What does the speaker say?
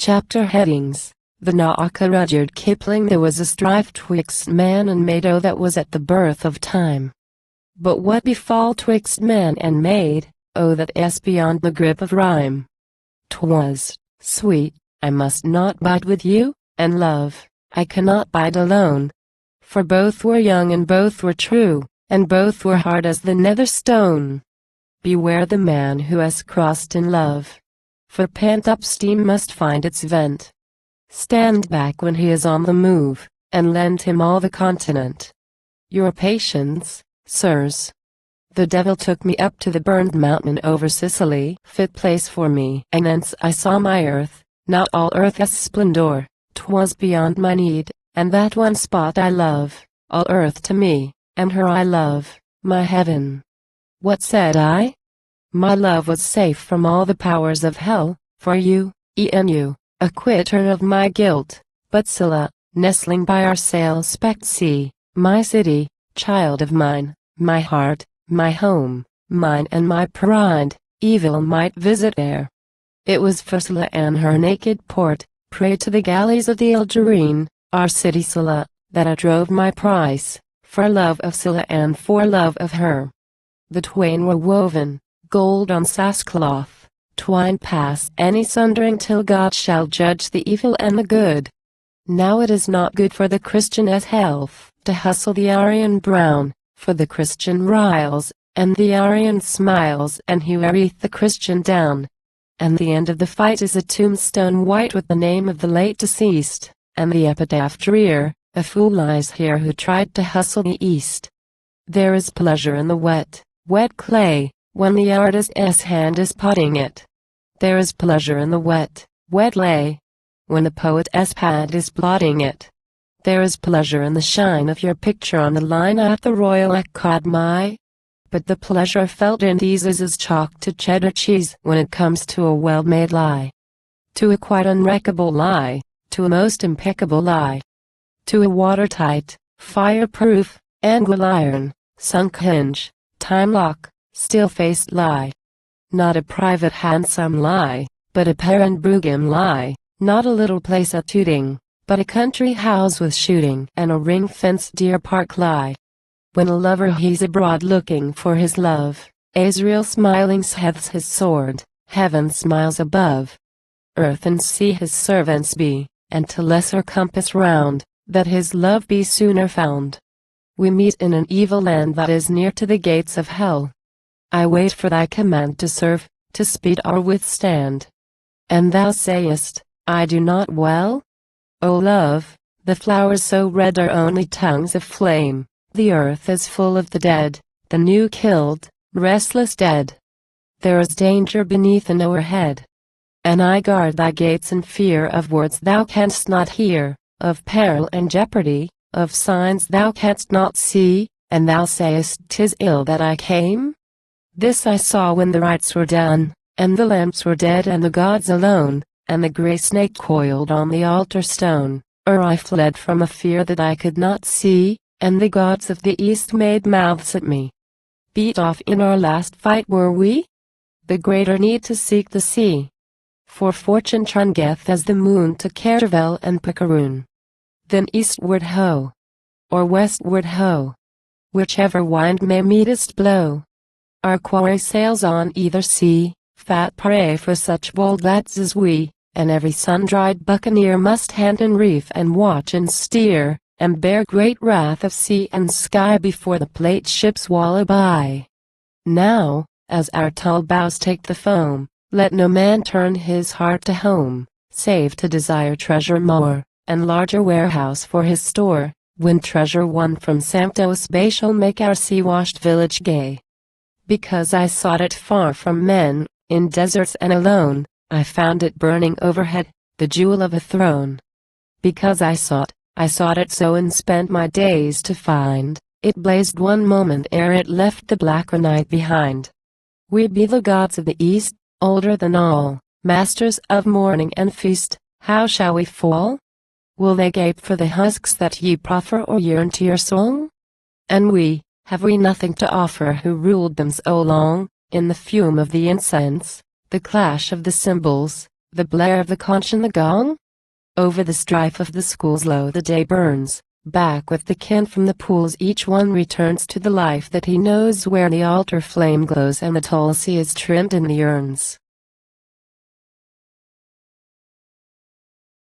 Chapter headings. The Naulahka Rudyard Kipling. There was a strife twixt man and maid, oh that was at the birth of time. But what befall twixt man and maid, oh that is beyond the grip of rhyme. 'Twas, sweet, I must not bide with you, and love, I cannot bide alone. For both were young and both were true, and both were hard as the nether stone. Beware the man who has crossed in love, for pent-up steam must find its vent. Stand back when he is on the move, and lend him all the continent. Your patience, sirs. The devil took me up to the burned mountain over Sicily, fit place for me, and thence I saw my earth, not all earth's splendor, 'twas beyond my need, and that one spot I love, all earth to me, and her I love, my heaven. What said I? My love was safe from all the powers of hell, for you, you, acquitter of my guilt, but Scylla, nestling by our sail-specked sea, my city, child of mine, my heart, my home, mine and my pride, evil might visit there. It was for Scylla and her naked port, prey to the galleys of the Algerine, our city Scylla, that I drove my price, for love of Scylla and for love of her. The twain were woven, gold on sackcloth, twined past any sundering till God shall judge the evil and the good. Now it is not good for the Christian's health to hustle the Aryan brown, for the Christian riles, and the Aryan smiles, and he wearieth the Christian down. And the end of the fight is a tombstone white with the name of the late deceased, and the epitaph drear, a fool lies here who tried to hustle the East. There is pleasure in the wet, wet clay, when the artist's hand is potting it. There is pleasure in the wet, wet clay, when the poet's pad is blotting it. There is pleasure in the shine of your picture on the line at the Royal Academy. But the pleasure felt in these is as chalk to cheddar cheese when it comes to a well-made lie. To a quite unwreckable lie, to a most impeccable lie. To a watertight, fireproof, angle iron, sunk hinge, time lock, still-faced lie. Not a private handsome lie, but a Parenbruggen lie, not a little place at Tooting, but a country house with shooting and a ring-fenced deer park lie. When a lover he's abroad looking for his love, Israel smiling sheaths his sword, heaven smiles above. Earth and sea his servants be, and to lesser compass round, that his love be sooner found. We meet in an evil land that is near to the gates of hell. I wait for thy command to serve, to speed or withstand. And thou sayest, I do not well? O love, the flowers so red are only tongues of flame, the earth is full of the dead, the new killed, restless dead. There is danger beneath and overhead. And I guard thy gates in fear of words thou canst not hear, of peril and jeopardy, of signs thou canst not see, and thou sayest 'tis ill that I came? This I saw when the rites were done, and the lamps were dead and the gods alone, and the grey snake coiled on the altar stone, or I fled from a fear that I could not see, and the gods of the east made mouths at me. Beat off in our last fight were we? The greater need to seek the sea. For fortune trungeth as the moon to Caravel and Picaroon. Then eastward ho! Or westward ho! Whichever wind may meetest blow. Our quarry sails on either sea, fat prey for such bold lads as we, and every sun-dried buccaneer must hand and reef and watch and steer, and bear great wrath of sea and sky before the plate ships wallow by. Now, as our tall bows take the foam, let no man turn his heart to home, save to desire treasure more, and larger warehouse for his store, when treasure won from Sanctos Bay shall make our sea-washed village gay. Because I sought it far from men, in deserts and alone, I found it burning overhead, the jewel of a throne. Because I sought it so and spent my days to find, it blazed one moment ere it left the blacker night behind. We be the gods of the east, older than all, masters of morning and feast, how shall we fall? Will they gape for the husks that ye proffer or yearn to your song? And we, have we nothing to offer who ruled them so long, in the fume of the incense, the clash of the cymbals, the blare of the conch and the gong? Over the strife of the schools lo the day burns, back with the kin from the pools each one returns to the life that he knows where the altar flame glows and the tulsi is trimmed in the urns.